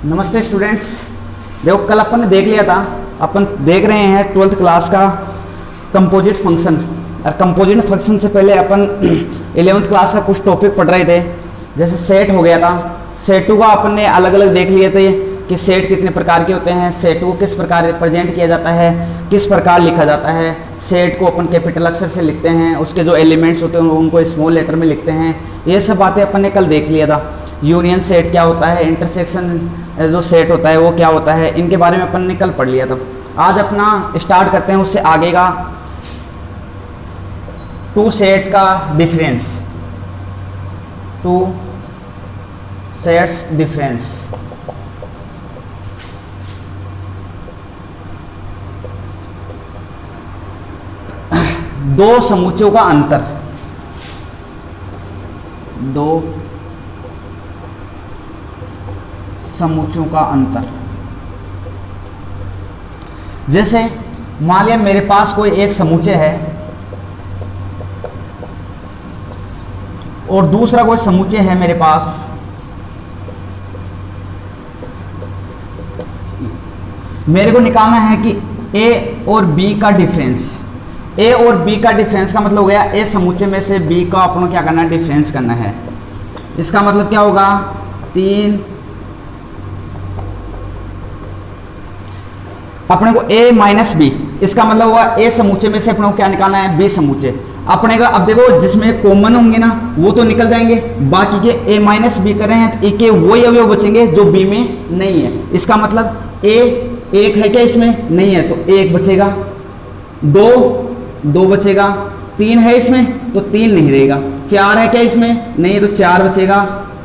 नमस्ते स्टूडेंट्स। देखो कल अपन ने देख लिया था, अपन देख रहे हैं 12th क्लास का कंपोजिट फंक्शन। और कंपोजिट फंक्शन से पहले अपन 11th क्लास का कुछ टॉपिक पढ़ रहे थे, जैसे सेट हो गया था। सेटों का अपन ने अलग अलग देख लिए थे कि सेट कितने प्रकार के होते हैं, सेटों को किस प्रकार रिप्रेजेंट किया जाता है, किस प्रकार लिखा जाता है। सेट को अपन कैपिटल अक्षर से लिखते हैं, उसके जो एलिमेंट्स होते हैं उनको स्मॉल लेटर में लिखते हैं। ये सब बातें अपन ने कल देख लिया था। यूनियन सेट क्या होता है, इंटरसेक्शन जो सेट होता है वो क्या होता है, इनके बारे में अपन ने कल पढ़ लिया था। आज अपना स्टार्ट करते हैं उससे आगे का टू सेट का डिफरेंस। Two sets difference. दो समुच्चयों का अंतर। दो समुच्चयों का अंतर। जैसे मान लिया मेरे पास कोई एक समुच्चय है और दूसरा कोई समुच्चय है मेरे पास। मेरे को निकालना है कि ए और बी का डिफरेंस। ए और बी का डिफरेंस का मतलब हो गया ए समुच्चय में से बी का अपनों क्या करना है, डिफरेंस करना है। इसका मतलब क्या होगा, 3 अपने को a माइनस बी, इसका मतलब हुआ ए समुच्चय में से अपने को क्या निकालना है, बी समुच्चय। अपने का अब देखो जिसमें कॉमन होंगे ना वो तो निकल जाएंगे, बाकी के a माइनस बी कर रहे हैं तो ए के वही अवयव बचेंगे जो बी में नहीं है। इसका मतलब a एक है क्या, इसमें नहीं है तो एक बचेगा, दो बचेगा, 3 है इसमें तो 3 नहीं रहेगा, 4 है क्या इसमें, नहीं है तो 4 बचेगा,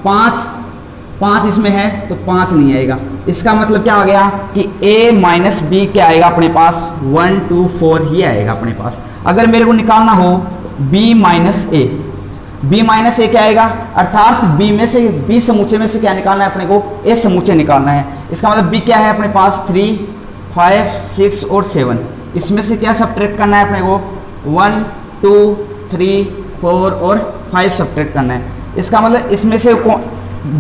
5 इसमें है तो 5 नहीं आएगा। इसका मतलब क्या आ गया कि a माइनस बी क्या आएगा अपने पास, 1 2 4 ही आएगा अपने पास। अगर मेरे को निकालना हो b माइनस ए, b माइनस ए क्या आएगा, अर्थात b में से b समुच्चय में से क्या निकालना है अपने को, a समुच्चय निकालना है। इसका मतलब b क्या है अपने पास, 3 5 6 और 7। इसमें से क्या सब्ट्रैक्ट करना है अपने को, 1 2 3 4 और 5 सब्ट्रैक्ट करना है। इसका मतलब इसमें से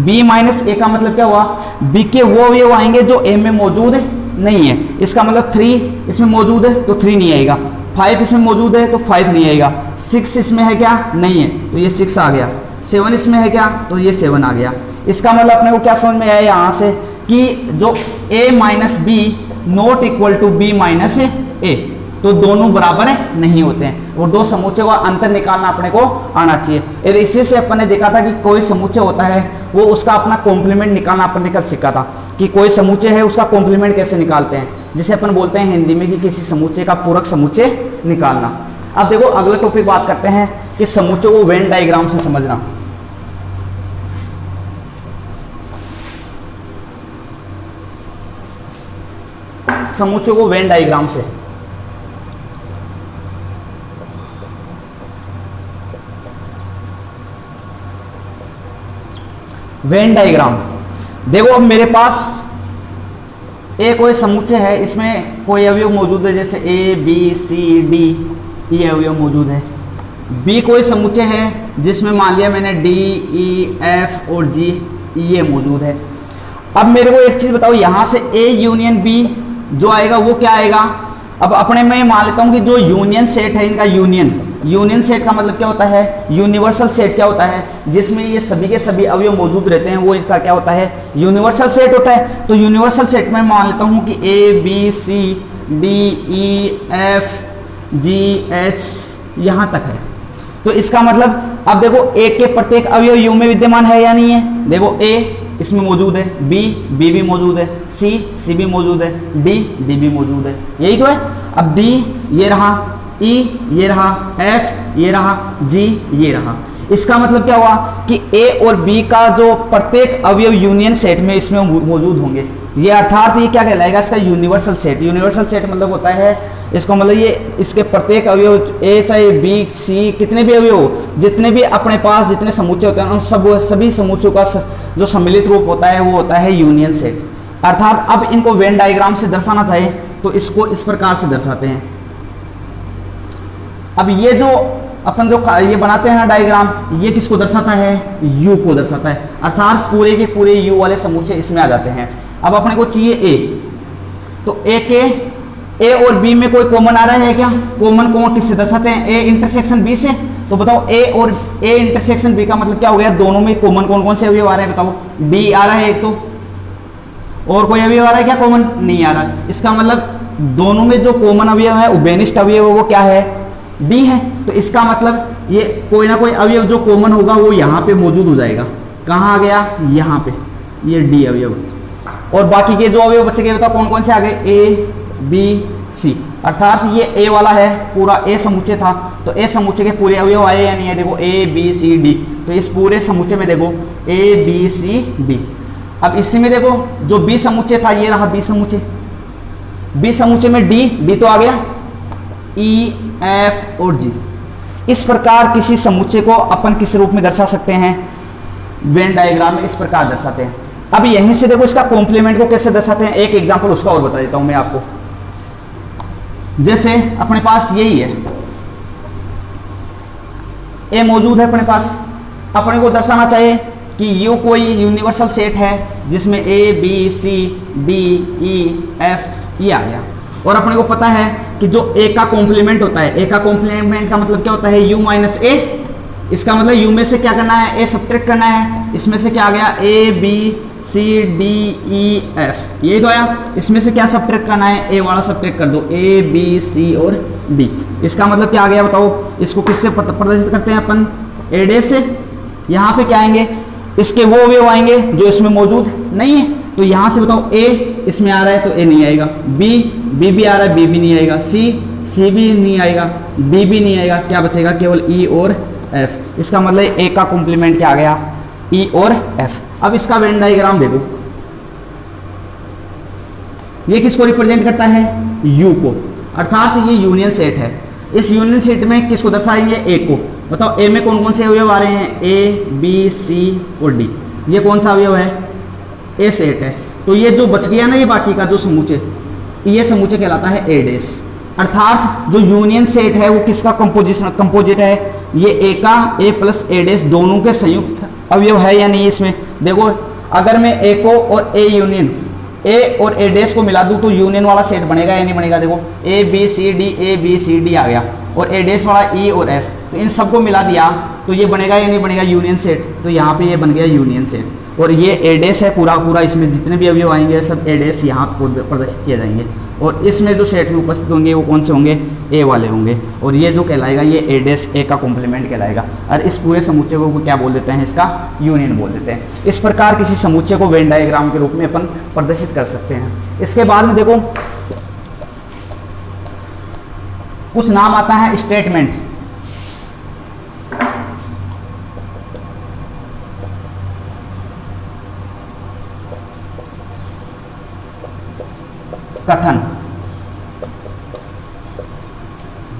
b माइनस ए का मतलब क्या हुआ, b के वो अवयव आएंगे जो a में मौजूद नहीं है। इसका मतलब 3 इसमें मौजूद है तो 3 नहीं आएगा, 5 इसमें मौजूद है तो 5 नहीं आएगा, 6 इसमें है क्या, नहीं है तो ये 6 आ गया, 7 इसमें है क्या तो ये 7 आ गया। इसका मतलब अपने को क्या समझ में आया यहाँ से कि जो a minus B not equal to B minus A, तो दोनों बराबर नहीं होते हैं। वो दो समुच्चयों का अंतर निकालना अपने को आना चाहिए। इसी से अपन ने देखा था कि कोई समुच्चय होता है वो उसका अपना कॉम्प्लीमेंट निकालना अपन ने कल सीखा था कि कोई समुच्चय है उसका कॉम्प्लीमेंट कैसे निकालते हैं, जिसे अपन बोलते हैं हिंदी में कि किसी समुच्चय का पूरक समुच्चय निकालना। अब देखो अगला टॉपिक बात करते हैं कि समुच्चय को वेन डायग्राम से समझना। समुच्चय को वेन डायग्राम से। वेन डायग्राम देखो, अब मेरे पास ए कोई समुच्चय है, इसमें कोई अवयव मौजूद है, जैसे ए बी सी डी ये अवयव मौजूद है। बी कोई समुच्चय है जिसमें मान लिया मैंने डी ई एफ और जी ये मौजूद है। अब मेरे को एक चीज बताओ, यहां से ए यूनियन बी जो आएगा वो क्या आएगा। अब अपने मैं मान लेता हूं कि जो यूनियन सेट है इनका, यूनियन सेट का मतलब क्या होता है, यूनिवर्सल सेट क्या होता है, जिसमें ये सभी के सभी अवयव मौजूद रहते हैं, वो इसका क्या होता है, यूनिवर्सल सेट होता है। तो यूनिवर्सल सेट में मान लेता हूं कि A B C D E F G H यहां तक है। तो इसका मतलब अब देखो ए के प्रत्येक अवयव यू में विद्यमान है या नहीं है। देखो ए इसमें मौजूद है, बी भी मौजूद है, सी भी मौजूद है, डी भी मौजूद है, यही तो है। अब डी ये रहा, ई ये रहा, एफ ये रहा, जी ये रहा। इसका मतलब क्या हुआ कि ए और बी का जो प्रत्येक अवयव यूनियन सेट में इसमें मौजूद होंगे। ये अर्थात ये क्या कहलाएगा, इसका यूनिवर्सल सेट। यूनिवर्सल सेट मतलब होता है, इसको मतलब ये इसके प्रत्येक अवयव ए चाहे बी सी कितने भी अवयव, जितने भी अपने पास जितने समुच्चय होते हैं उन सभी समुच्चयों का जो सम्मिलित रूप होता है वो होता है यूनियन सेट। अर्थात अब इनको वेन डायग्राम से दर्शाना चाहे तो इसको इस प्रकार से दर्शाते हैं। अब ये जो अपन जो ये बनाते हैं ना डायग्राम, ये किसको दर्शाता है, यू को दर्शाता है। अर्थात पूरे के पूरे यू वाले समुच्चय इसमें आ जाते हैं। अब अपने को चाहिए ए, तो ए के ए और बी में कोई कॉमन आ रहा है क्या? कॉमन को किससे दर्शाते हैं? ए इंटरसेक्शन बी से। तो बताओ ए और ए इंटरसेक्शन बी का मतलब क्या हो गया? दोनों में कॉमन कौन कौन से अवयव आ रहे हैं बताओ? डी आ रहा है एक तो, और कोई अवयव आ रहा है क्या कॉमन? नहीं आ रहा। इसका मतलब दोनों में जो कॉमन अवयव है, उभयनिष्ठ अवयव वो क्या है? डी है। तो इसका मतलब ये कोई ना कोई अवयव जो कॉमन होगा वो यहाँ पे मौजूद हो जाएगा। कहाँ आ गया? यहाँ पे, ये डी अवयव। और बाकी के जो अवयव बचे गए बताओ कौन कौन से आ गए? ए बी सी, अर्थात ये ए वाला है, पूरा ए समुच्चय था, तो ए समुच्चय के पूरे अवयव आए या नहीं है? देखो ए बी सी डी, तो इस पूरे समुच्चय में देखो ए बी सी डी। अब इसी में देखो जो बी समुच्चय था, ये रहा बी समुच्चय। बी समुच्चय में डी तो आ गया, ई एफ और जी। इस प्रकार किसी समुच्चय को अपन किस रूप में दर्शा सकते हैं? वेन डायग्राम में इस प्रकार दर्शाते हैं। अब यहीं से देखो इसका कॉम्प्लीमेंट को कैसे दर्शाते हैं, एक एग्जांपल उसका और बता देता हूं मैं आपको। जैसे अपने पास यही है, ए मौजूद है अपने पास, अपने को दर्शाना चाहिए कि यू कोई यूनिवर्सल सेट है जिसमें A B C D E F ये आ गया। और अपने को पता है कि जो ए का कॉम्प्लीमेंट होता है, ए का कॉम्प्लीमेंट का मतलब क्या होता है? यू माइनस ए। इसका मतलब यू में से क्या करना है? ए सब्ट्रैक्ट करना है। इसमें से क्या आ गया? A B C D E F, यही तो आया। इसमें से क्या सब्ट्रैक्ट करना है? ए वाला सब्ट्रैक्ट कर दो, ए बी सी और डी। इसका मतलब क्या आ गया बताओ? इसको किससे प्रदर्शित करते हैं अपन? ए डे से। यहाँ पे क्या आएंगे? इसके वो अवयव आएंगे जो इसमें मौजूद नहीं है। तो यहाँ से बताओ ए इसमें आ रहा है तो ए नहीं आएगा, बी भी आ रहा है, बी भी नहीं आएगा, सी भी नहीं आएगा, डी भी नहीं आएगा। क्या बचेगा? केवल ई और एफ। इसका मतलब ए का कॉम्प्लीमेंट क्या आ गया? ई और एफ। अब इसका वेन डायग्राम देखो, ये किसको रिप्रेजेंट करता है? यू को, अर्थात ये यूनियन सेट है। इस यूनियन सेट में किसको दर्शाएंगे? ए को। बताओ ए में कौन कौन से अवयव आ रहे हैं? ए बी सी और डी। ये कौन सा अवयव है? ए सेट है। तो ये जो बच गया ना, ये बाकी का जो समुच्चय, ये समुच्चय कहलाता है ए डेस। अर्थात जो यूनियन सेट है वो किसका कंपोजिट है? ये ए का ए प्लस ए डेस दोनों के संयुक्त अवयव है या नहीं? इसमें देखो, अगर मैं ए को और ए यूनियन ए और ए डेस को मिला दूं तो यूनियन वाला सेट बनेगा या नहीं बनेगा? देखो ए बी सी डी आ गया, और ए डेस वाला ई और एफ, तो इन सबको मिला दिया तो ये बनेगा या नहीं बनेगा? Union set. तो यहाँ पे ये बन गया यूनियन सेट। और ये ए डेस है पूरा पूरा, इसमें जितने भी अवयव आएंगे सब ए डेस यहाँ प्रदर्शित किए जाएंगे। और इसमें जो सेट में उपस्थित होंगे वो कौन से होंगे? ए वाले होंगे। और ये जो कहलाएगा ये ए डेस ए का कॉम्प्लीमेंट कहलाएगा। और इस पूरे समुच्चय को क्या बोल देते हैं? इसका यूनियन बोल देते हैं। इस प्रकार किसी समुच्चय को वेन डायग्राम के रूप में अपन प्रदर्शित कर सकते हैं। इसके बाद में देखो कुछ नाम आता है स्टेटमेंट। कथन।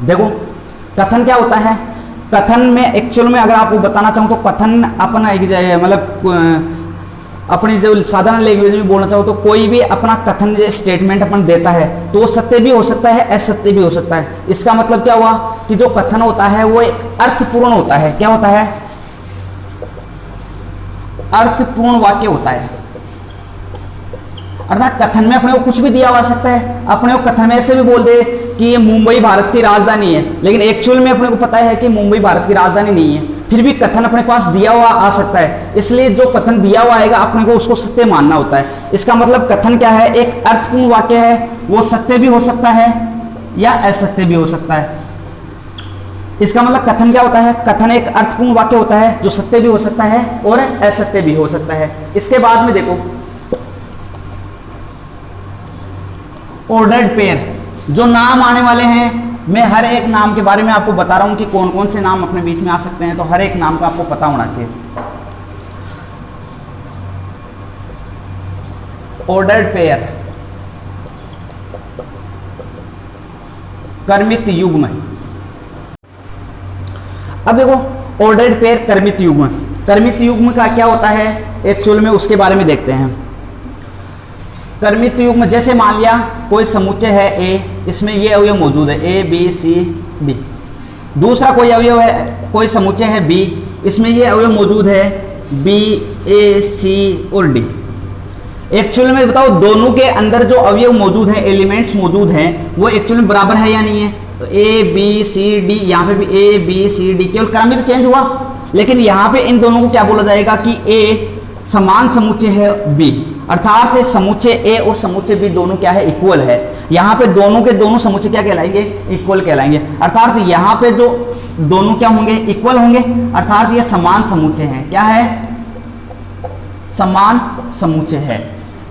देखो कथन क्या होता है? कथन में एक्चुअल में अगर आपको बताना चाहूं तो कथन अपना मतलब अपनी जो साधारण लैंग्वेज में बोलना चाहो तो कोई भी अपना कथन स्टेटमेंट अपन देता है तो वो सत्य भी हो सकता है, असत्य भी हो सकता है। इसका मतलब क्या हुआ कि जो कथन होता है वो एक अर्थपूर्ण होता है। क्या होता है? अर्थपूर्ण वाक्य होता है। अर्थात कथन में अपने को कुछ भी दिया हुआ सकता है। अपने को कथन में ऐसे भी बोल दे कि ये मुंबई भारत की राजधानी है, लेकिन एक्चुअल में अपने को पता है कि मुंबई भारत की राजधानी नहीं है, फिर भी कथन अपने पास दिया हुआ आ सकता है। इसलिए जो कथन दिया हुआ आएगा अपने को उसको सत्य मानना होता है। इसका मतलब कथन क्या है? एक अर्थपूर्ण वाक्य है, वो सत्य भी हो सकता है या असत्य भी हो सकता है। इसका मतलब कथन क्या होता है? कथन एक अर्थपूर्ण वाक्य होता है जो सत्य भी हो सकता है और असत्य भी हो सकता है। इसके बाद में देखो ऑर्डर्ड पेयर, जो नाम आने वाले हैं, मैं हर एक नाम के बारे में आपको बता रहा हूं कि कौन कौन से नाम अपने बीच में आ सकते हैं, तो हर एक नाम का आपको पता होना चाहिए। ऑर्डर्ड पेयर, कर्मित युग्म। अब देखो ऑर्डर्ड पेयर कर्मित युग्म, कर्मित युग्म का क्या होता है एक्चुअल में उसके बारे में देखते हैं। कर्मित युग्म जैसे मान लिया कोई समुच्चय है ए, इसमें ये अवयव मौजूद है ए बी सी डी। दूसरा कोई अवयव है, कोई समुच्चय है बी, इसमें ये अवयव मौजूद है बी ए सी और डी। एक्चुअल में बताओ दोनों के अंदर जो अवयव मौजूद है, एलिमेंट्स मौजूद हैं, वो एक्चुअल में बराबर है या नहीं है? तो ए बी सी डी, यहाँ पे भी ए बी सी डी, केवल क्रम ही तो चेंज हुआ, लेकिन यहाँ पे इन दोनों को क्या बोला जाएगा कि ए समान समुच्चय है बी, अर्थात समुच्चय ए और समुच्चय बी दोनों क्या है? इक्वल है। यहाँ पे दोनों के दोनों समुच्चय क्या कहलाएंगे? इक्वल कहलाएंगे। अर्थात यहाँ पे जो दोनों क्या होंगे? इक्वल होंगे, अर्थात ये समान समुच्चय है। क्या है? समान समुच्चय है।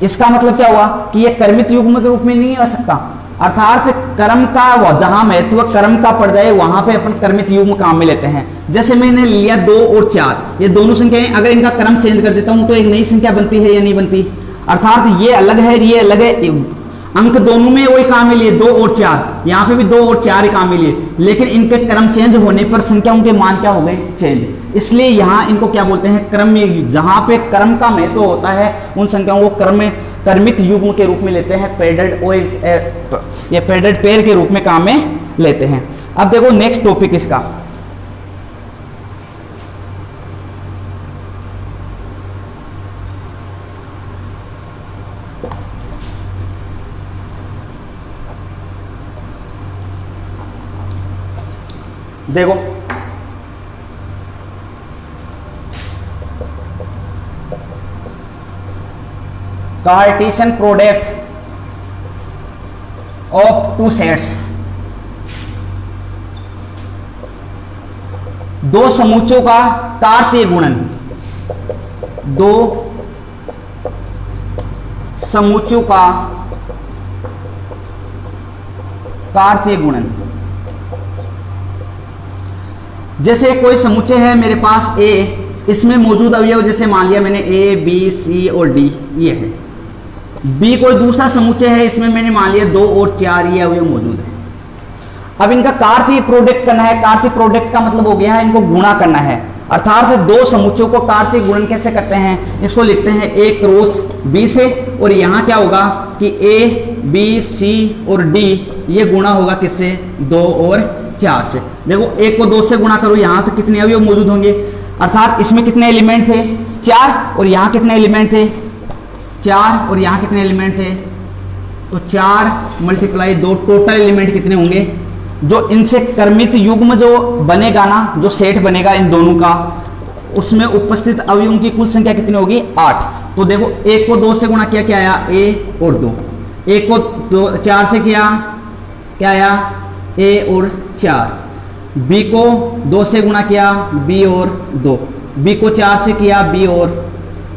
इसका मतलब क्या हुआ कि ये कर्मित युग्म के रूप में नहीं आ सकता, अर्थात कर्म का जहां महत्व कर्म का पड़ जाए वहां पे अपन कर्मित युग्म काम में लेते हैं। जैसे मैंने लिया 2 और 4, ये दोनों संख्याएं, अगर इनका क्रम चेंज कर देता हूं तो एक नई संख्या बनती है या नहीं बनती? अर्थात ये अलग है, ये अलग है, अंक दोनों में वही काम में लिए 2 और 4, यहाँ पे भी 2 और 4 ही काम में लिए, लेकिन इनके क्रम चेंज होने पर संख्याओं के मान क्या हो गए? चेंज। इसलिए यहाँ इनको क्या बोलते हैं? क्रम में। जहां पे क्रम का महत्व होता है उन संख्याओं को क्रम में कर्मित युग्म के रूप में लेते हैं, पेडेड और ये पेडेड पेयर के रूप में काम में लेते हैं। अब देखो नेक्स्ट टॉपिक इसका, देखो Cartesian product of two sets, दो समुच्चयों का कार्तीय गुणन, दो समुच्चयों का कार्तीय गुणन। जैसे कोई समुच्चय है मेरे पास ए, इसमें मौजूद अवयव जैसे मान लिया मैंने ए बी सी और डी, ये है। बी कोई दूसरा समुच्चय है, इसमें मैंने मान लिया 2 और 4 ये अवयव मौजूद है। अब इनका कार्तीय प्रोडक्ट करना है। कार्तीय प्रोडक्ट का मतलब हो गया है इनको गुणा करना है, अर्थात दो समुच्चयों को कार्तीय गुणन कैसे करते हैं? इसको लिखते हैं ए क्रॉस बी से, और यहाँ क्या होगा कि ए बी सी और डी ये गुणा होगा किससे? 2 और 4 से। देखो एक को 2 से गुणा करो, यहाँ तक कितने अवयव मौजूद होंगे? अर्थात इसमें कितने एलिमेंट थे? 4, और यहाँ कितने एलिमेंट थे? 4, और यहाँ कितने एलिमेंट थे? तो 4 मल्टीप्लाई 2, टोटल एलिमेंट कितने होंगे? जो इनसे कर्मित युग्म जो बनेगा ना, जो सेट बनेगा इन दोनों का, उसमें उपस्थित अवयवों की कुल संख्या कितनी होगी? 8। तो देखो एक को 2 से गुणा किया, क्या आया? ए और 2। एक को 4 से किया, क्या आया? ए और 4। बी को 2 से गुणा किया, बी और 2। बी को 4 से किया, बी और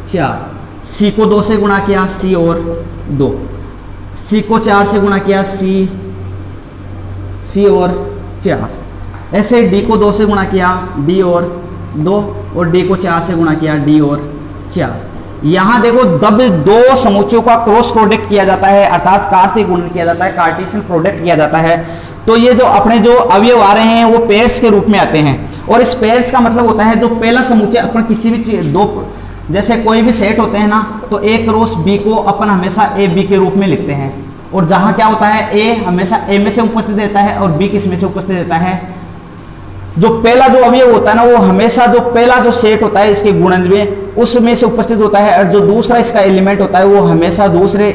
4। सी को 2 से गुणा किया, सी और 2। सी को 4 से गुणा किया, सी और 4। ऐसे डी को 2 से गुणा किया, डी और 2, और डी को 4 से गुणा किया, डी और 4। यहाँ देखो जब दो समुच्चयों का क्रॉस प्रोडक्ट किया जाता है, अर्थात कार्तीय गुणन किया जाता है, कार्टेशियन प्रोडक्ट किया जाता है, तो ये जो अपने जो अवयव आ रहे हैं वो पेयर्स के रूप में आते हैं। और इस पेयर्स का मतलब होता है जो पहला समुच्चय अपन किसी भी दो, जैसे कोई भी सेट होते हैं ना, तो ए क्रॉस बी को अपन हमेशा ए बी के रूप में लिखते हैं। और जहां क्या होता है, ए हमेशा ए में से उपस्थित रहता है और बी किस में से उपस्थित रहता है? जो पहला जो अवयव होता है ना, वो हमेशा जो पहला जो सेट होता है इसके गुणन में, उसमें से उपस्थित होता है, और जो दूसरा इसका एलिमेंट होता है वो हमेशा दूसरे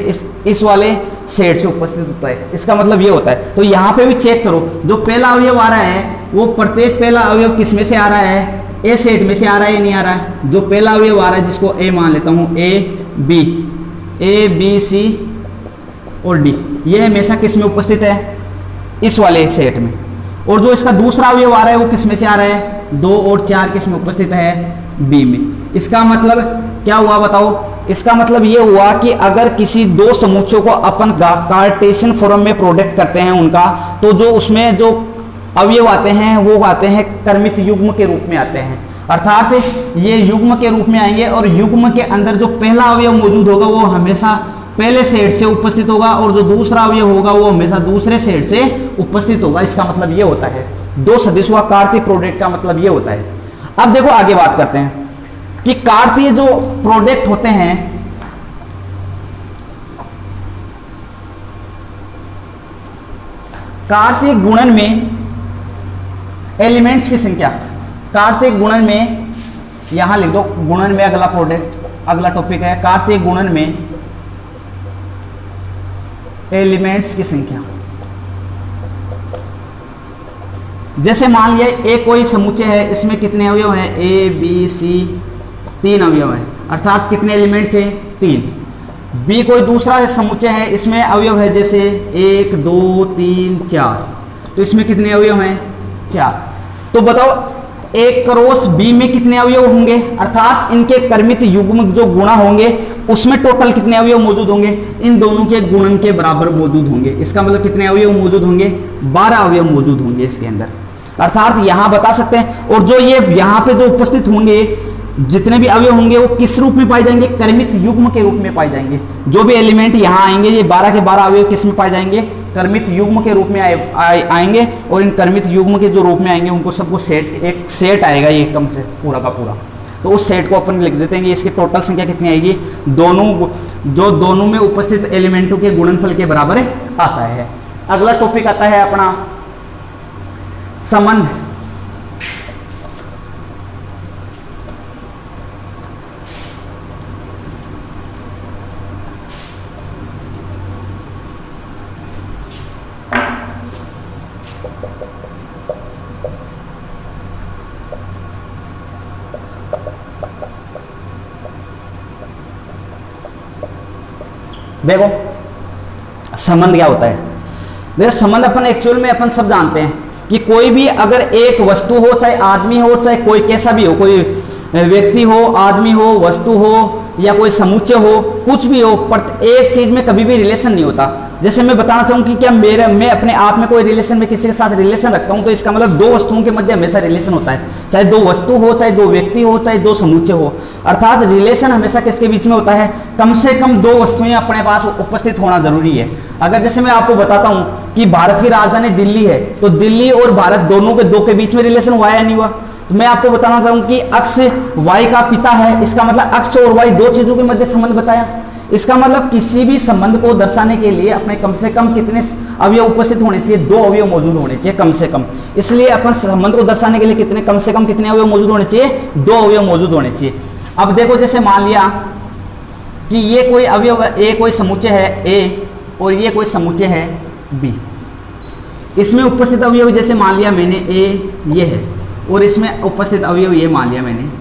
इस वाले सेट से उपस्थित होता है। इसका मतलब ये होता है। तो यहाँ पे भी चेक करो, जो पहला अवयव आ रहा है वो प्रत्येक पहला अवयव किस में से आ रहा है? ए सेट में से आ रहा है या नहीं आ रहा है? जो पहला अवयव आ रहा है जिसको ए मान लेता हूँ, ए बी सी और डी, ये हमेशा किस में उपस्थित है? इस वाले सेट में। और जो इसका दूसरा अवयव आ रहा है वो किस में से आ रहा है? 2 और 4 किस में उपस्थित है? बी में। इसका मतलब क्या हुआ बताओ? इसका मतलब ये हुआ कि अगर किसी दो समुच्चयों को अपन कार्टेशियन फॉर्म में प्रोडक्ट करते हैं उनका, तो जो उसमें जो अवयव आते हैं वो आते हैं कर्मित युग्म के रूप में आते हैं, अर्थात ये युग्म के रूप में आएंगे, और युग्म के अंदर जो पहला अवयव मौजूद होगा वो हमेशा पहले सेट से उपस्थित होगा, और जो दूसरा अवयव होगा वो हमेशा दूसरे सेट से उपस्थित होगा। इसका मतलब ये होता है दो सदिशों का कार्तीय प्रोडक्ट का मतलब ये होता है। अब देखो आगे बात करते हैं कि कार्तीय जो प्रोडक्ट होते हैं, कार्तीय गुणन में एलिमेंट्स की संख्या, कार्तीय गुणन में यहां लिख दो, गुणन में अगला प्रोडक्ट, अगला टॉपिक है कार्तीय गुणन में एलिमेंट्स की संख्या। जैसे मान लिया ए कोई समुच्चय है, इसमें कितने अवयव हैं, ए बी सी, 3 अवयव हैं, अर्थात कितने एलिमेंट थे, 3। बी कोई दूसरा समुच्चय है, इसमें अवयव है जैसे 1 2 3 4, तो इसमें कितने अवयव हैं, 4। तो बताओ एक क्रॉस बी में कितने अवयव होंगे, अर्थात इनके कर्मित युग्म जो गुणा होंगे उसमें टोटल कितने अवयव मौजूद होंगे, इन दोनों के गुणन के बराबर मौजूद होंगे। इसका मतलब कितने अवयव मौजूद होंगे, 12 अवयव मौजूद होंगे इसके अंदर, अर्थात यहां बता सकते हैं। और जो ये यहां पे जो उपस्थित होंगे जितने भी अवयव होंगे वो किस रूप में पाए जाएंगे, कर्मित युग्म के रूप में पाए जाएंगे। जो भी एलिमेंट यहाँ आएंगे ये 12 के 12 अवयव किस में पाए जाएंगे, कर्मित युग्म के रूप में आएंगे। और इन कर्मित युग्म के जो रूप में आएंगे उनको सबको सेट, एक सेट आएगा ये कम से पूरा का पूरा, तो उस सेट को अपन लिख देते हैं कि इसकी टोटल संख्या कितनी आएगी, दोनों में उपस्थित एलिमेंटों के गुणनफल के बराबर आता है। अगला टॉपिक आता है अपना संबंध। देखो संबंध क्या होता है, देखो संबंध अपन एक्चुअल में अपन सब जानते हैं कि कोई भी अगर एक वस्तु हो, चाहे आदमी हो, चाहे कोई कैसा भी हो, कोई व्यक्ति हो, आदमी हो, वस्तु हो या कोई समुच्चय हो, कुछ भी हो, पर एक चीज में कभी भी रिलेशन नहीं होता। जैसे मैं बताना चाहूँ कि क्या मैं अपने आप में कोई रिलेशन में किसी के साथ रिलेशन रखता हूँ, तो इसका मतलब 2 वस्तुओं के मध्य हमेशा रिलेशन होता है, चाहे 2 वस्तु हो, चाहे 2 व्यक्ति हो, चाहे 2 समुच्चय हो, अर्थात रिलेशन हमेशा किसके बीच में होता है, कम से कम 2 वस्तुएं अपने पास उपस्थित होना जरूरी है। अगर जैसे मैं आपको बताता हूँ कि भारत की राजधानी दिल्ली है, तो दिल्ली और भारत दोनों के 2 के बीच में रिलेशन हुआ या नहीं हुआ। तो मैं आपको बताना चाहूँ कि अक्ष वाई का पिता है, इसका मतलब अक्ष और वाई 2 चीजों के मध्य संबंध बताया। इसका मतलब किसी भी संबंध को दर्शाने के लिए अपने कम से कम कितने अवयव उपस्थित होने चाहिए, 2 अवयव मौजूद होने चाहिए कम से कम। इसलिए अपन संबंध को दर्शाने के लिए कितने कम से कम कितने अवयव मौजूद होने चाहिए, 2 अवयव मौजूद होने चाहिए। अब देखो जैसे मान लिया कि ये कोई अवयव ए कोई समुच्चय है ए और ये कोई समुच्चय है बी, इसमें उपस्थित अवयव जैसे मान लिया मैंने ए ये है और इसमें उपस्थित अवयव ये मान लिया मैंने।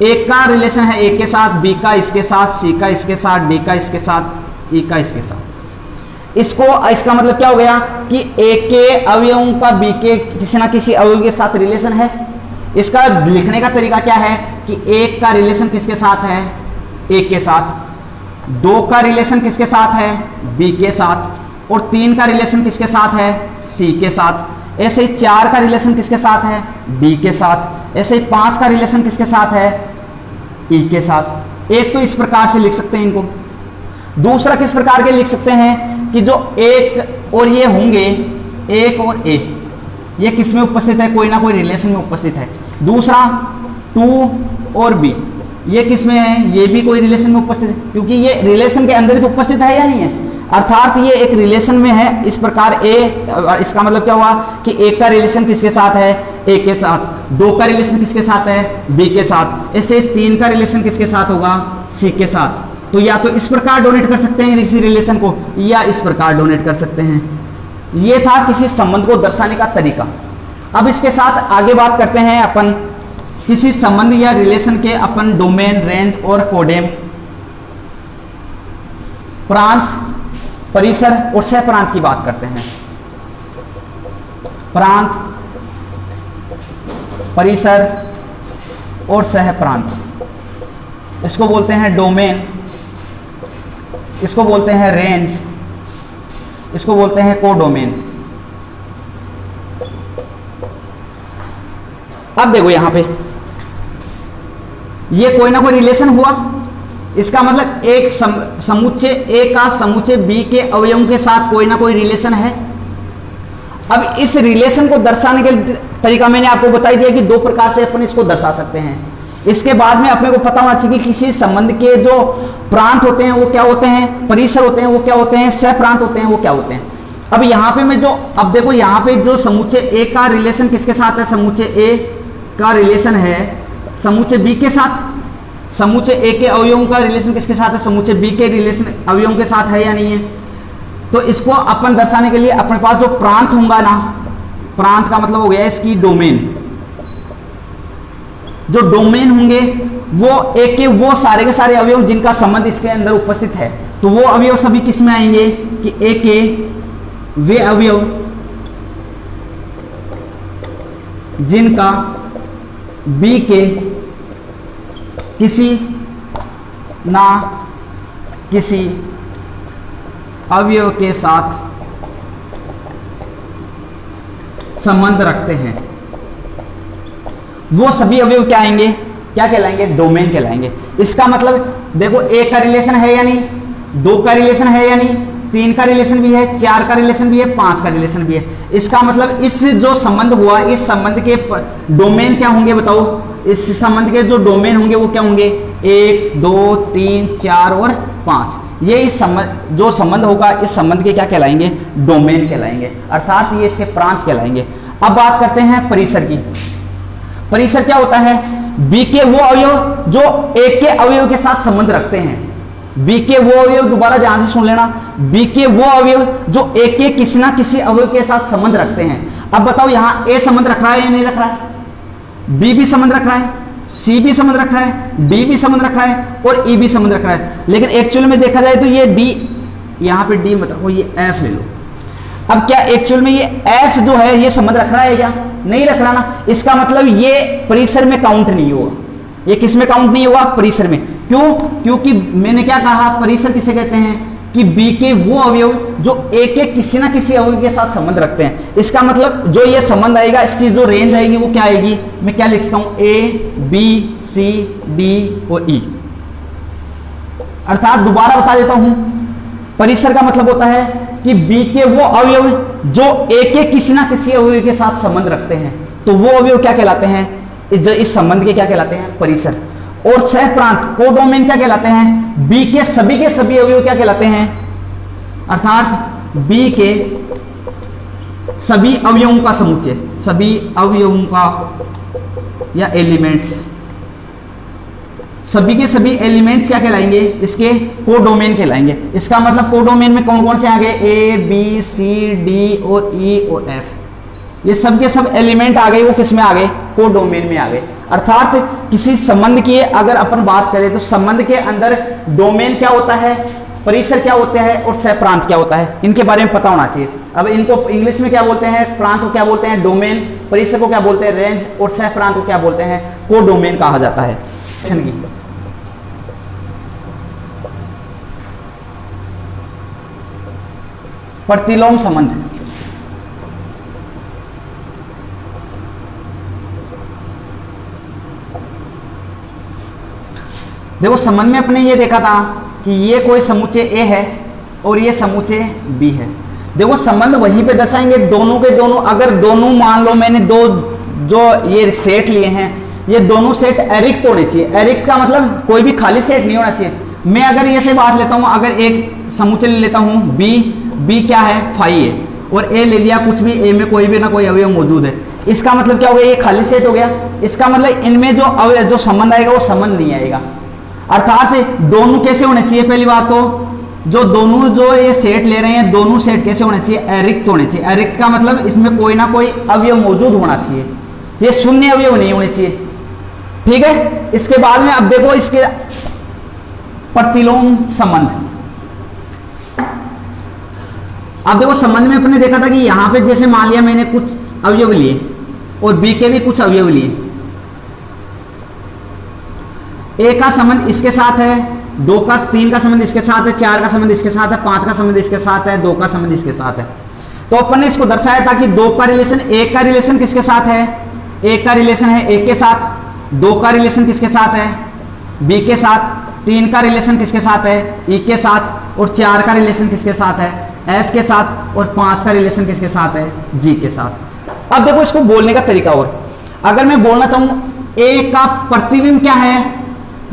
एक का रिलेशन है ए के साथ, बी का इसके साथ, सी का इसके साथ, डी का इसके साथ, ई का इसके साथ। इसका मतलब क्या हो गया कि ए के अवयवों का बी के किसी ना किसी अवयव के साथ रिलेशन है। इसका लिखने का तरीका क्या है कि एक का रिलेशन किसके साथ है, ए के साथ, 2 का रिलेशन किसके साथ है, बी के साथ, और 3 का रिलेशन किसके साथ है, सी के साथ। ऐसे ही 4 का रिलेशन किसके साथ है, डी के साथ। ऐसे ही 5 का रिलेशन किसके साथ है, ई के साथ। एक तो इस प्रकार से लिख सकते हैं इनको। दूसरा किस प्रकार के लिख सकते हैं कि जो एक और ये होंगे, एक और ए, ये किस में उपस्थित है, कोई ना कोई रिलेशन में उपस्थित है। दूसरा 2 और बी, ये किस में है, ये भी कोई रिलेशन में उपस्थित है, क्योंकि ये रिलेशन के अंदर ही तो उपस्थित है या नहीं है, अर्थात ये एक रिलेशन में है। इस प्रकार ए, इसका मतलब क्या हुआ कि एक का रिलेशन किसके साथ है, ए के साथ। 2 का रिलेशन किसके साथ है, बी के साथ। ऐसे 3 का रिलेशन किसके साथ होगा, सी के साथ। तो या तो इस प्रकार डोनेट कर सकते हैं किसी रिलेशन को, या इस प्रकार डोनेट कर सकते हैं। ये था किसी संबंध को दर्शाने का तरीका। अब इसके साथ आगे बात करते हैं अपन किसी संबंध या रिलेशन के अपन डोमेन, रेंज और कोडेम, प्रांत, परिसर और सह प्रांत की बात करते हैं। प्रांत, परिसर और सह प्रांत, इसको बोलते हैं डोमेन, इसको बोलते हैं रेंज, इसको बोलते हैं कोडोमेन। अब देखो यहां पे ये कोई ना कोई रिलेशन हुआ, इसका मतलब एक समुच्चय ए का समुच्चय बी के अवयवों के साथ कोई ना कोई रिलेशन है। अब इस रिलेशन को दर्शाने के तरीका मैंने आपको बता दिया कि 2 प्रकार से अपन इसको दर्शा सकते हैं। इसके बाद में अपने को पता होना चाहिए कि किसी संबंध के जो प्रांत होते हैं वो क्या होते हैं, परिसर होते हैं वो क्या होते हैं, सह प्रांत होते हैं वो क्या होते हैं। अब यहाँ पे मैं जो, अब देखो यहाँ पे जो समुच्चय ए का रिलेशन किसके साथ है, समुच्चय ए का रिलेशन है समुच्चय बी के साथ। समूचे ए के अवयवों का रिलेशन किसके साथ है, समूचे बी के रिलेशन अवयवों के साथ है या नहीं है। तो इसको अपन दर्शाने के लिए अपने पास जो प्रांत होगा ना, प्रांत का मतलब हो गया इसकी डोमेन, जो डोमेन होंगे वो ए के वो सारे के सारे अवयव जिनका संबंध इसके अंदर उपस्थित है, तो वो अवयव सभी किस में आएंगे कि ए के वे अवयव जिनका बी के किसी ना किसी अवयव के साथ संबंध रखते हैं, वो सभी अवयव क्या आएंगे, क्या कहलाएंगे, डोमेन कहलाएंगे। इसका मतलब देखो एक का रिलेशन है या नहीं, दो का रिलेशन है या नहीं, तीन का रिलेशन भी है, चार का रिलेशन भी है, पांच का रिलेशन भी है। इसका मतलब इस जो संबंध हुआ, इस संबंध के डोमेन क्या होंगे बताओ, इस संबंध के जो डोमेन होंगे वो क्या होंगे, एक, दो, तीन, चार और पांच। ये इस संबंध जो संबंध होगा इस संबंध के क्या कहलाएंगे, डोमेन कहलाएंगे, अर्थात ये इसके प्रांत कहलाएंगे। अब बात करते हैं परिसर की। परिसर क्या होता है, बी के वो अवयव जो एक के अवयव के साथ संबंध रखते हैं। बी के वो अवयव, दोबारा ध्यान से सुन लेना, बी के वो अवयव जो एक के किसी ना किसी अवयव के साथ संबंध रखते हैं। अब बताओ यहां ए संबंध रख रहा है या नहीं रख रहा है, बी भी संबंध रख रहा है, सी भी संबंध रख रहा है, डी भी संबंध रख रहा है और ई भी संबंध रख रहा है। लेकिन एक्चुअल में देखा जाए तो ये डी, यहां पे डी मत रखो, ये एफ ले लो। अब क्या एक्चुअल में ये एफ जो है ये संबंध रख रहा है क्या, नहीं रख रहा ना। इसका मतलब ये परिसर में काउंट नहीं होगा, ये किस में काउंट नहीं होगा, परिसर में। क्यों, क्योंकि मैंने क्या कहा, परिसर किसे कहते हैं कि बी के वो अवयव जो एक एक किसी ना किसी अवयव के साथ संबंध रखते हैं। इसका मतलब जो ये संबंध आएगा इसकी जो रेंज आएगी वो क्या आएगी, मैं क्या लिखता हूं, ए बी सी डी और ई। अर्थात दोबारा बता देता हूं, परिसर का मतलब होता है कि बी के वो अवयव जो एक एक किसी ना किसी अवयव के साथ संबंध रखते हैं, तो वो अवयव क्या कहलाते हैं, इस संबंध के क्या कहलाते हैं, परिसर। और सह प्रांत कोडोमेन क्या कहलाते हैं, बी के सभी अवयव क्या कहलाते हैं, अर्थात बी के सभी अवयवों का समुच्चय, सभी अवयवों का या एलिमेंट्स, सभी के सभी एलिमेंट्स क्या कहलाएंगे, इसके कोडोमेन कहलाएंगे। इसका मतलब कोडोमेन में कौन कौन से आ गए, ए बी सी डी और ई और एफ, ये सब के सब एलिमेंट आ गए, वो किस में आ गए, कोडोमेन में आ गए। अर्थात किसी संबंध की अगर अपन बात करें तो संबंध के अंदर डोमेन क्या होता है, परिसर क्या होता है और सह प्रांत क्या होता है, इनके बारे में पता होना चाहिए। अब इनको इंग्लिश में क्या बोलते हैं, प्रांत को क्या बोलते हैं, डोमेन, परिसर को क्या बोलते हैं, रेंज, और सह प्रांत को क्या बोलते हैं, कोडोमेन कहा जाता है। प्रतिलोम संबंध, देखो संबंध में अपने ये देखा था कि ये कोई समुच्चय ए है और ये समुच्चय बी है। देखो संबंध वहीं पे दर्शाएंगे, दोनों के दोनों, अगर दोनों मान लो मैंने दो जो ये सेट लिए हैं, ये दोनों सेट एरिक्त होने चाहिए। एरिक्त का मतलब कोई भी खाली सेट नहीं होना चाहिए। मैं अगर ये से बात लेता हूँ, अगर एक समुच्चय ले लेता हूँ बी, बी क्या है, फाई है, और ए ले लिया कुछ भी, ए में कोई भी ना कोई अवयव मौजूद है, इसका मतलब क्या हो गया, ये खाली सेट हो गया। इसका मतलब इनमें जो संबंध आएगा वो संबंध नहीं आएगा। अर्थात दोनों कैसे होने चाहिए, पहली बात तो जो दोनों जो ये सेट ले रहे हैं दोनों सेट कैसे होने चाहिए, अरिक्त होने चाहिए। अरिक्त का मतलब इसमें कोई ना कोई अवयव मौजूद होना चाहिए, ये शून्य अवयव नहीं होने चाहिए, ठीक है। इसके बाद में अब देखो इसके प्रतिलोम संबंध। अब देखो संबंध में अपने देखा था कि यहां पे जैसे मान लिया मैंने कुछ अवयव लिए और बी के भी कुछ अवयव लिए, ए का संबंध इसके साथ है, दो का, तीन का संबंध इसके साथ है, चार का संबंध इसके साथ है, पांच का संबंध इसके साथ है, दो का संबंध इसके साथ है। तो अपन ने इसको दर्शाया था कि दो का रिलेशन, एक का रिलेशन किसके साथ है, एक का रिलेशन है ए के साथ, दो का रिलेशन किसके साथ है, बी के साथ, तीन का रिलेशन किसके साथ है, ई के साथ, और चार का रिलेशन किसके साथ है, एफ के साथ, और पांच का रिलेशन किसके साथ है, जी के साथ। अब देखो इसको बोलने का तरीका, और अगर मैं बोलना चाहूं ए का प्रतिबिंब क्या है,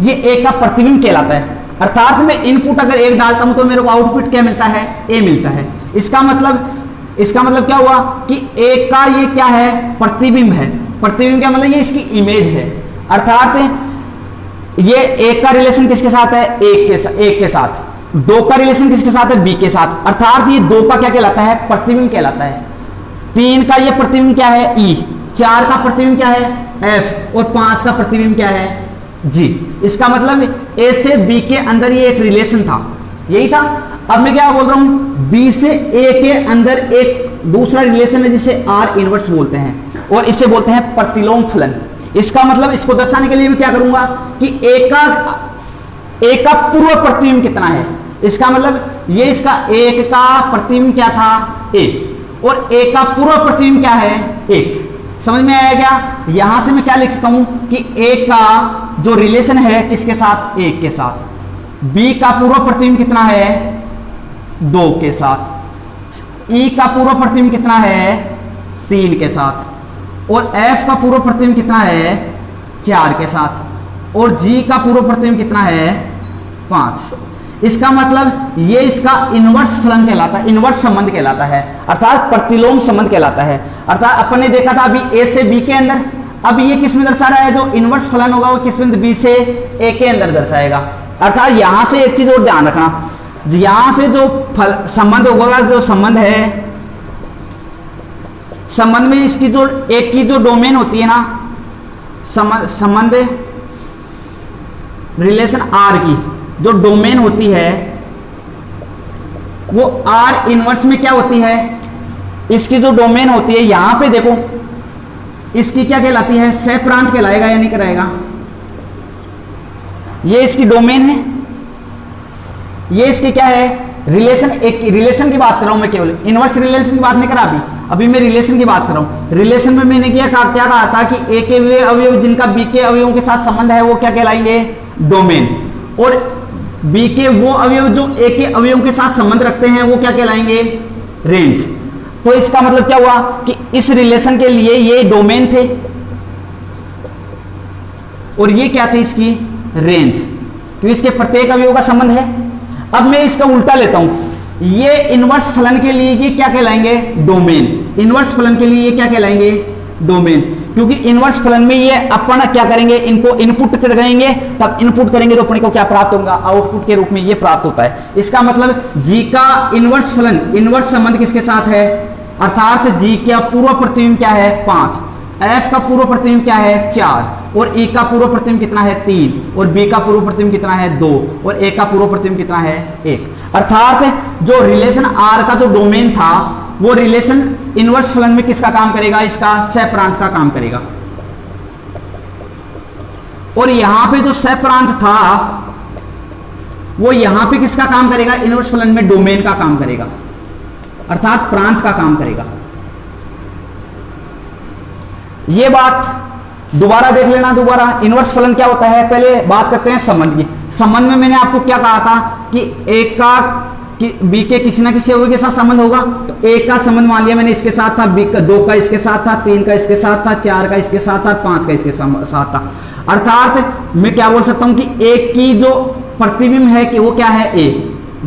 ये ए का प्रतिबिंब कहलाता है। अर्थात मैं इनपुट अगर एक डालता हूं तो मेरे को आउटपुट क्या मिलता है, ए मिलता है। इसका मतलब क्या हुआ कि ए का ये क्या है, प्रतिबिंब है। प्रतिबिंब क्या मतलब, ये इसकी इमेज है। अर्थात ये एक का रिलेशन किसके साथ है, एक के साथ। दो का रिलेशन किसके साथ है, बी के साथ। अर्थात ये दो का क्या कहलाता है, प्रतिबिंब कहलाता है। तीन का ये प्रतिबिंब क्या है, ई। चार का प्रतिबिंब क्या है, एफ। और पांच का प्रतिबिंब क्या है, जी। इसका मतलब ए से बी के अंदर ये एक रिलेशन था, यही था। अब मैं क्या बोल रहा हूं, बी से ए के अंदर एक दूसरा रिलेशन है जिसे आर इनवर्स बोलते हैं, और इसे बोलते हैं प्रतिलोम फलन। इसका मतलब इसको दर्शाने के लिए मैं क्या करूंगा कि एक का पूर्व प्रतिबिंब कितना है। इसका मतलब ये इसका एक का प्रतिबिंब क्या था, ए, और एक का पूर्व प्रतिबिंब क्या है, एक। समझ में आया क्या? यहां से मैं क्या लिख सकता हूं कि एक का जो रिलेशन है किसके साथ, एक के साथ। बी का पूर्व प्रतिबिंब कितना है, दो के साथ। ई का पूर्व प्रतिबिंब कितना है, तीन के साथ। और एफ का पूर्व प्रतिबिंब कितना है, चार के साथ। और जी का पूर्व प्रतिबिंब कितना है, पांच। इसका मतलब ये इसका इनवर्स फलन कहलाता है, इनवर्स संबंध कहलाता है, अर्थात प्रतिलोम संबंध कहलाता है। अर्थात अपन ने देखा था अभी ए से बी के अंदर, अब ये किस में दर्शा रहा है, जो इनवर्स फलन होगा वो किस में, बी से ए के अंदर दर्शाएगा। अर्थात यहां से एक चीज और ध्यान रखना, यहां से जो संबंध होगा, जो संबंध है, संबंध में इसकी जो एक की जो डोमेन होती है ना, संबंध रिलेशन आर की जो डोमेन होती है वो आर इनवर्स में क्या होती है, इसकी जो डोमेन होती है, यहां पे देखो इसकी क्या कहलाती है, सह प्रांत कहलाएगा या नहीं कराएगा। ये इसकी डोमेन है, ये इसकी क्या है, रिलेशन। एक रिलेशन की बात कर रहा हूं मैं, केवल इनवर्स रिलेशन की बात नहीं करा अभी मैं रिलेशन की बात कर रहा हूं। रिलेशन में मैंने क्या कहा था कि ए के वे अवयव जिनका बी के अवयवों के साथ संबंध है वो क्या कहलाएंगे, डोमेन। और बी के वो अवयव जो ए के अवयवों के साथ संबंध रखते हैं वो क्या कहलाएंगे, रेंज। तो इसका मतलब क्या हुआ कि इस रिलेशन के लिए ये डोमेन थे और ये क्या थे, इसकी रेंज, क्योंकि इसके प्रत्येक अवयव का संबंध है। अब मैं इसका उल्टा लेता हूं, ये इनवर्स फलन के लिए ये क्या कहलाएंगे, डोमेन। इनवर्स फलन के लिए ये क्या कहलाएंगे, डोमेन, क्योंकि इनवर्स फलन में ये अपन क्या करेंगे, इनको इनपुट करेंगे, तब इनपुट करेंगे तो अपने को क्या प्राप्त होगा, आउटपुट के रूप में ये प्राप्त होता है। इसका मतलब जी का इनवर्स फलन, इनवर्स संबंध किसके साथ है, अर्थात जी का पूर्व प्रतिबिंब क्या है, 5। एफ का पूर्व प्रतिबिंब क्या है, 4। और ई का पूर्व प्रतिबिंब कितना है, 3। और बी का पूर्व प्रतिबिंब कितना है, 2। और ए का पूर्व प्रतिबिंब कितना है, 1। अर्थात जो रिलेशन आर का जो डोमेन था वो रिलेशन इनवर्स फलन में किसका काम करेगा, इसका सह प्रांत का काम करेगा। और यहां पे जो सह प्रांत था वो यहां पे किसका काम करेगा, इनवर्स फलन में डोमेन का काम करेगा, अर्थात प्रांत का काम करेगा। ये बात दोबारा देख लेना, दोबारा इनवर्स फलन क्या होता है। पहले बात करते हैं संबंध की। संबंध में मैंने आपको क्या कहा था कि एक का कि बी के किसी ना किसी अवयव के साथ संबंध होगा। तो एक का संबंध मान लिया मैंने इसके साथ था, बी का 2 का इसके साथ था, 3 का इसके साथ था, 4 का इसके साथ था, 5 का इसके साथ था। अर्थात मैं क्या बोल सकता हूं कि एक की जो प्रतिबिंब है कि वो क्या है, ए।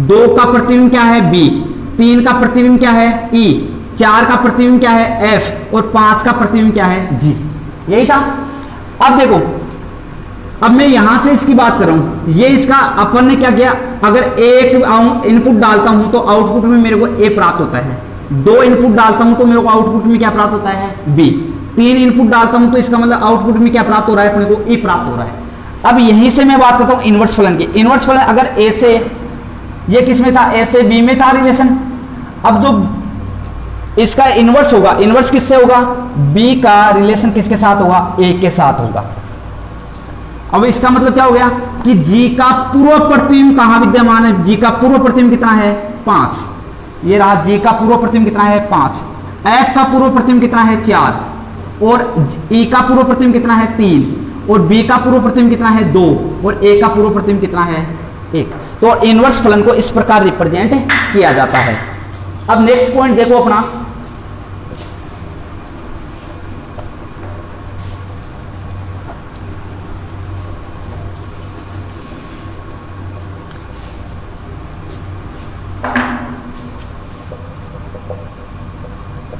2 का प्रतिबिंब क्या है, बी। 3 का प्रतिबिंब क्या है, ई। 4 का प्रतिबिंब क्या है, एफ। और 5 का प्रतिबिंब क्या है, जी। यही था। अब देखो, अब मैं यहां से इसकी बात कर रहा हूं, ये इसका अपन ने क्या किया, अगर एक इनपुट डालता हूं तो आउटपुट में मेरे को ए प्राप्त होता है। 2 इनपुट डालता हूं तो मेरे को आउटपुट में क्या प्राप्त होता है, बी। 3 इनपुट डालता हूं तो इसका मतलब आउटपुट में क्या प्राप्त हो रहा है, अपने को ए प्राप्त हो रहा है। अब यहीं से मैं बात करता हूं इनवर्स फलन की। इनवर्स फलन अगर ए से, ये किस में था, ए से बी में था रिलेशन। अब जो इसका इनवर्स होगा, इनवर्स किससे होगा, बी का रिलेशन किसके साथ होगा, ए के साथ होगा। अब इसका मतलब क्या हो गया कि जी का पूर्व प्रतिबिंब कहां विद्यमान है, जी का पूर्व प्रतिबिंब कितना है, 5। ये रहा जी का पूर्व प्रतिबिंब कितना है, 5। एफ का पूर्व प्रतिबिंब कितना है, 4। और ई का पूर्व प्रतिबिंब कितना है, 3। और बी का पूर्व प्रतिबिंब कितना है, 2। और ए का पूर्व प्रतिबिंब कितना है, 1। तो इनवर्स फलन को इस प्रकार रिप्रेजेंट किया जाता है। अब नेक्स्ट पॉइंट देखो अपना,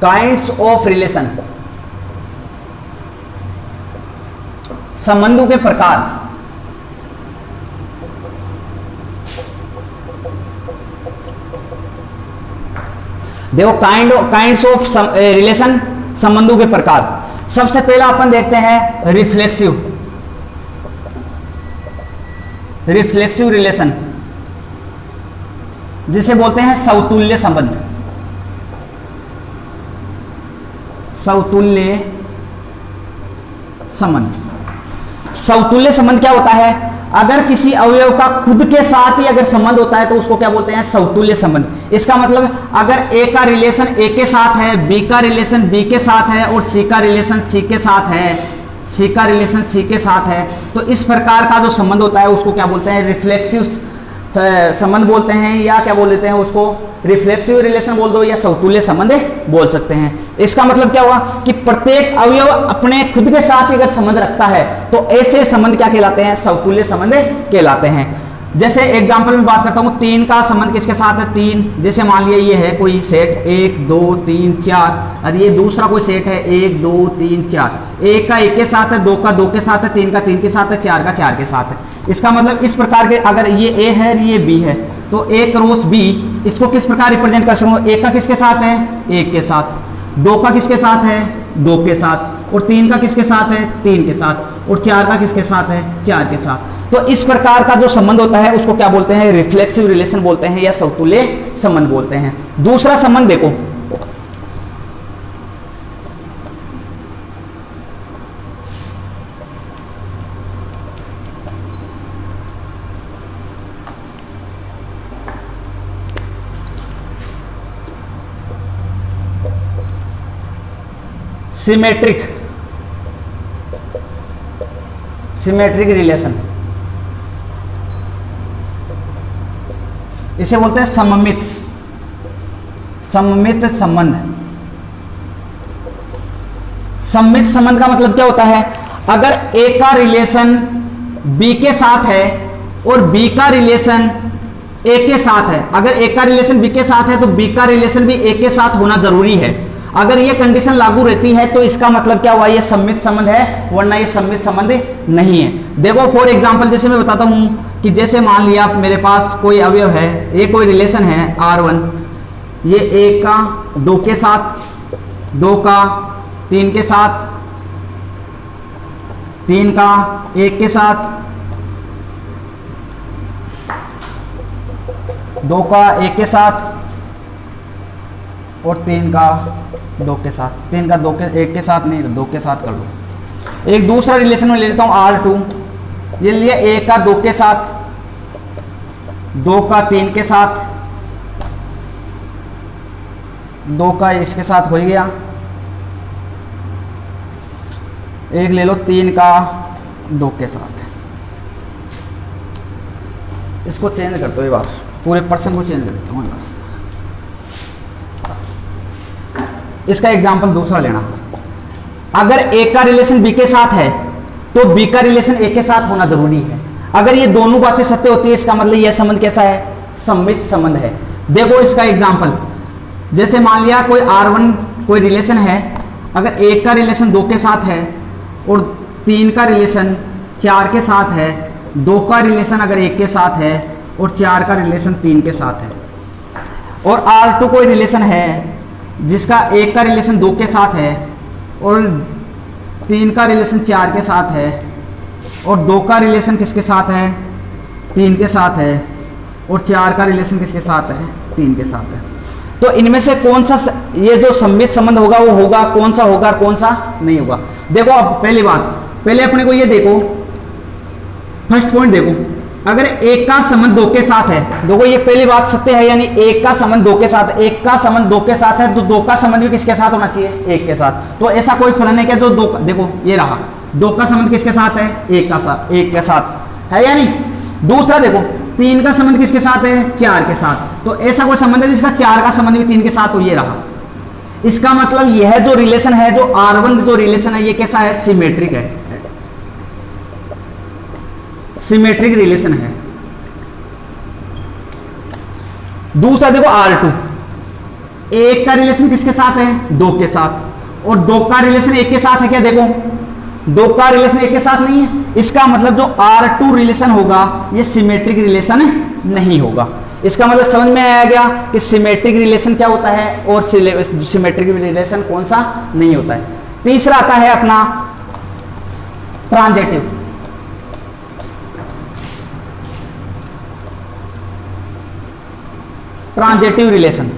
काइंड्स ऑफ रिलेशन, संबंधों के प्रकार। देखो काइंड्स ऑफ रिलेशन, संबंधों के प्रकार। सबसे पहला अपन देखते हैं रिफ्लेक्सिव रिलेशन, जिसे बोलते हैं समतुल्य संबंध। समतुल्य संबंध क्या होता है? अगर किसी अवयव का खुद के साथ ही अगर संबंध होता है तो उसको क्या बोलते हैं? समतुल्य संबंध। इसका मतलब अगर ए का रिलेशन ए के साथ है, बी का रिलेशन बी के साथ है और सी का रिलेशन सी के साथ है, तो इस प्रकार का जो संबंध होता है उसको क्या बोलते हैं? रिफ्लेक्सिव संबंध बोलते हैं, या क्या बोल देते हैं उसको? रिफ्लेक्सिव रिलेशन बोल दो या समतुल्य संबंध बोल सकते हैं। इसका मतलब क्या हुआ कि प्रत्येक अवयव अपने खुद के साथ ही अगर संबंध रखता है तो ऐसे संबंध क्या कहलाते हैं? समतुल्य संबंध कहलाते हैं। जैसे एग्जांपल में बात करता हूं, 3 का संबंध किसके साथ है? 3। जैसे मान लिया ये है कोई सेट 1 2 3 4, और ये दूसरा कोई सेट है 1 2 3 4। 1 का 1 के साथ है, 2 का 2 के साथ है, 3 का 3 के साथ है, 4 का 4 के साथ है। इसका मतलब इस प्रकार के अगर ये ए है ये बी है तो ए क्रॉस बी, इसको किस प्रकार रिप्रेजेंट कर सकते हो? 1 का किसके साथ है? 1 के साथ। 2 का किसके साथ है? 2 के साथ। और 3 का किसके साथ है? 3 के साथ। और 4 का किसके साथ है? 4 के साथ। तो इस प्रकार का जो संबंध होता है उसको क्या बोलते हैं? रिफ्लेक्सिव रिलेशन बोलते हैं या समतुल्य संबंध बोलते हैं। दूसरा संबंध देखो, सिमेट्रिक रिलेशन, इसे बोलते हैं सममित संबंध। सममित संबंध का मतलब क्या होता है? अगर ए का रिलेशन बी के साथ है और बी का रिलेशन ए के साथ है, अगर ए का रिलेशन बी के साथ है तो बी का रिलेशन भी ए के साथ होना जरूरी है। अगर ये कंडीशन लागू रहती है तो इसका मतलब क्या हुआ? ये सममित संबंध है, वरना ये सममित संबंध नहीं है। देखो फॉर एग्जांपल, जैसे मैं बताता हूं कि जैसे मान लिया मेरे पास कोई अवयव है, ये कोई रिलेशन है R1, ये 1 का 2 के साथ, 2 का 3 के साथ, 3 का 1 के साथ, 2 का 1 के साथ और 3 का 2 के साथ। 3 का 2 के 1 के साथ नहीं, 2 के साथ कर लो। एक दूसरा रिलेशन में ले लेता हूं R2, ये लिया 1 का 2 के साथ, 2 का 3 के साथ, 2 का इसके साथ हो ही गया। एक ले लो 3 का 2 के साथ। इसको चेंज कर दो एक बार, पूरे पर्सन को चेंज कर देता हूं एक बार। इसका एग्जांपल दूसरा लेना, अगर ए का रिलेशन बी के साथ है तो बी का रिलेशन ए के साथ होना जरूरी है। अगर ये दोनों बातें सत्य होती है, इसका मतलब यह संबंध कैसा है? सममित संबंध है। देखो इसका एग्जांपल, जैसे मान लिया कोई R1 कोई रिलेशन है, अगर ए का रिलेशन 2 के साथ है और 3 का रिलेशन 4 के साथ है, 2 का रिलेशन अगर 1 के साथ है और 4 का रिलेशन 3 के साथ है, और R2 कोई रिलेशन है जिसका 1 का रिलेशन 2 के साथ है और 3 का रिलेशन 4 के साथ है और 2 का रिलेशन किसके साथ है? 3 के साथ है और 4 का रिलेशन किसके साथ है? 3 के साथ है। तो इनमें से कौन सा ये जो सममित संबंध होगा वो होगा, कौन सा होगा और कौन सा नहीं होगा? देखो अब पहली बात, पहले अपने को ये देखो, फर्स्ट पॉइंट देखो, अगर एक का संबंध 2 के साथ है, देखो ये पहली बात सत्य है, यानी एक का संबंध 2 के साथ, एक का संबंध 2 के साथ है तो 2 का संबंध भी किसके साथ होना चाहिए? 1 के साथ। तो ऐसा कोई फलन है क्या? तो 2, देखो ये रहा, 2 का संबंध किसके साथ है? 1 के साथ है या नहीं? दूसरा देखो 3 का संबंध किसके साथ है? 4 के साथ। तो ऐसा कोई संबंध है जिसका 4 का संबंध भी 3 के साथ, तो ये रहा। इसका मतलब यह जो रिलेशन है, जो R1 जो रिलेशन है, ये कैसा है? सिमेट्रिक है, सिमेट्रिक रिलेशन है। दूसरा देखो R2, 1 का रिलेशन किसके साथ है? 2 के साथ, और 2 का रिलेशन 1 के साथ है क्या? देखो 2 का रिलेशन 1 के साथ नहीं है, इसका मतलब जो R2 रिलेशन होगा ये सिमेट्रिक रिलेशन नहीं होगा। इसका मतलब समझ में आया गया कि सिमेट्रिक रिलेशन क्या होता है और सिमेट्रिक रिलेशन कौन सा नहीं होता है। तीसरा आता है अपना ट्रांजिटिव। ट्रांजिटिव रिलेशन,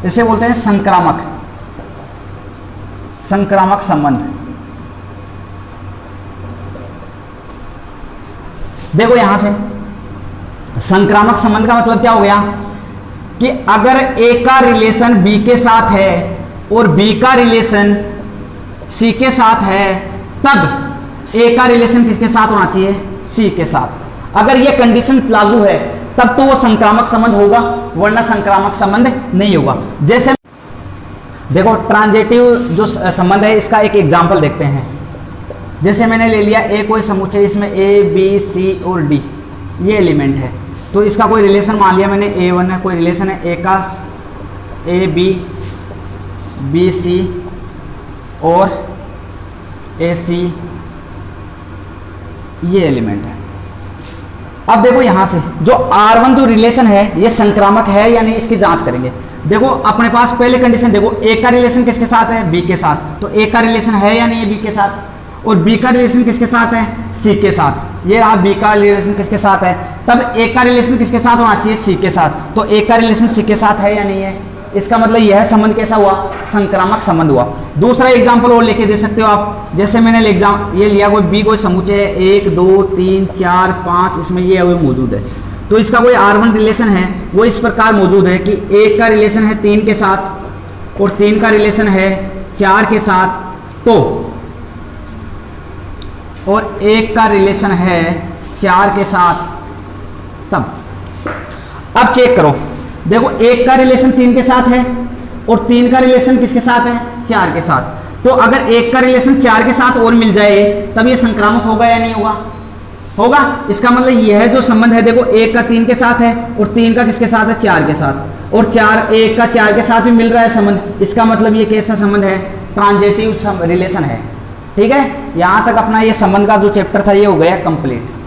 इसे बोलते हैं संक्रामक, संक्रामक संबंध। देखो यहां से संक्रामक संबंध का मतलब क्या हो गया कि अगर ए का रिलेशन बी के साथ है और बी का रिलेशन सी के साथ है, तब ए का रिलेशन किसके साथ होना चाहिए? सी के साथ। अगर यह कंडीशन लागू है तब तो वो संक्रामक संबंध होगा, वरना संक्रामक संबंध नहीं होगा। जैसे देखो ट्रांजिटिव जो संबंध है इसका एक एग्जांपल देखते हैं। जैसे मैंने ले लिया ए कोई समुच्चय, इसमें ए बी सी और डी ये एलिमेंट है, तो इसका कोई रिलेशन मान लिया मैंने A1 है, कोई रिलेशन है ए का ए बी सी और ए सी, ये एलिमेंट है। अब देखो यहां से जो R1 जो रिलेशन है ये संक्रामक है या नहीं, इसकी जांच करेंगे। देखो अपने पास पहले कंडीशन देखो, ए का रिलेशन किसके साथ है? बी के साथ। तो ए का रिलेशन है या नहीं है बी के साथ, और बी का रिलेशन किसके साथ है? सी के साथ। ये रहा बी का रिलेशन किसके साथ है, तब ए का रिलेशन किसके साथ होना चाहिए? सी के साथ। तो ए का रिलेशन सी के साथ है या नहीं है, इसका मतलब यह संबंध कैसा हुआ? संक्रामक संबंध हुआ। दूसरा एग्जाम्पल और लेके दे सकते हो आप। जैसे मैंने ये लिया कोई बी कोई समुच्चय है, 1 2 3 4 5, इसमें ये मौजूद है। तो इसका कोई R1 रिलेशन है वो इस प्रकार मौजूद है कि 1 का रिलेशन है 3 के साथ और 3 का रिलेशन है 4 के साथ, तो और 1 का रिलेशन है 4 के साथ, तब अब चेक करो। देखो 1 का रिलेशन 3 के साथ है और 3 का रिलेशन किसके साथ है? 4 के साथ। तो अगर 1 का रिलेशन 4 के साथ और मिल जाए तब ये संक्रामक होगा या नहीं होगा? होगा। इसका मतलब यह जो संबंध है, देखो 1 का 3 के साथ है और 3 का किसके साथ है? 4 के साथ, और 1 का 4 के साथ भी मिल रहा है संबंध। इसका मतलब ये कैसा संबंध है? ट्रांजिटिव रिलेशन है। ठीक है, यहां तक अपना ये संबंध का जो चैप्टर था ये हो गया कंप्लीट।